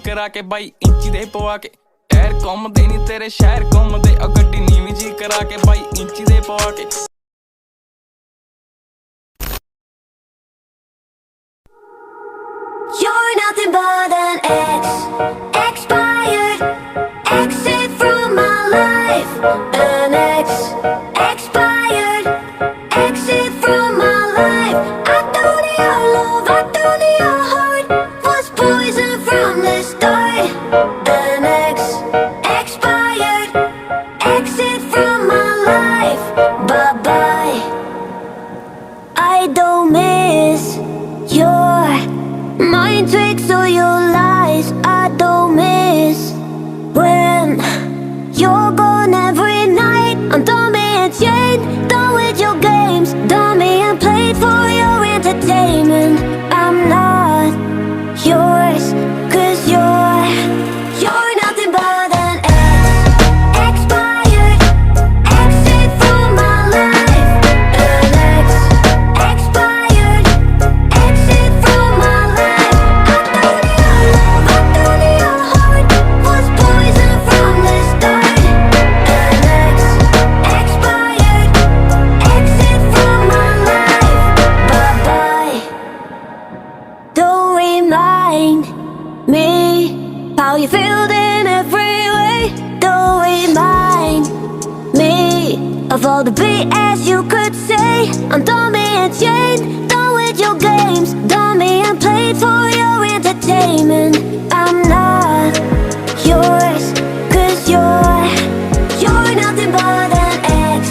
करा के बाई इंची दे पवा के टैर घूमदे नी तेरे शहर घूमदे ओ गड्डी नीवी जी करा के बाई इंची दे पवा के You're nothing but an ex, expired, exit from my life. An ex, expired, exit from my life. I don't need your love, I don't need your heart. Was poison from the start. An ex, expired, exit from my life. Bye bye. I don't miss your mind tricks or your lies. I don't miss when you're gone every night. I'm done being chained, done with your games, done being played for your entertainment. I'm not yours, 'cause you're nothing but an ex, expired, exit from my life. An ex, expired, exit from my life. I don't need your love, I don't need your heart. Was poison from the start. An ex, expired, exit from my life. Bye bye. Don't remind me how you feel in every way. Don't remind me of all the BS you could say. I'm done being chained, done with your games, done being played for your entertainment. I'm not yours, 'cause you're nothing but an ex,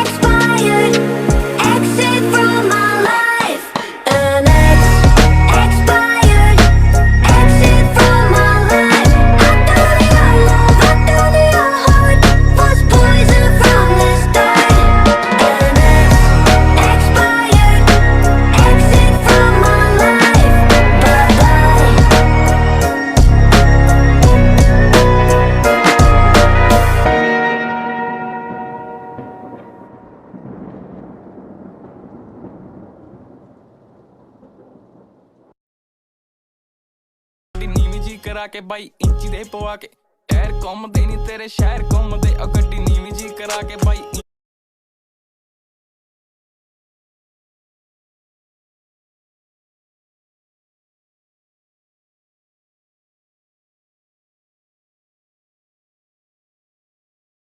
expired, exit from my life. An ex, expired, exit from my life. I don't need your love, I don't need your heart. Was poison from the start. An ex, expired, exit from my life. Bye bye. गड्डी नीवी जी करा के by इंची दे पवा के tyre घूमदे नी तेरे शहर घूमदे ओ गड्डी नीवी जी करा के बाई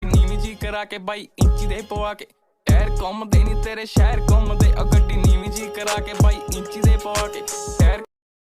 नीवी जी करा के बाई इंची दे पवा के टैर घूमदे नी तेरे शहर घूमदे ओ गड्डी नीवी जी करा के बाई इंची दे पवा के टैर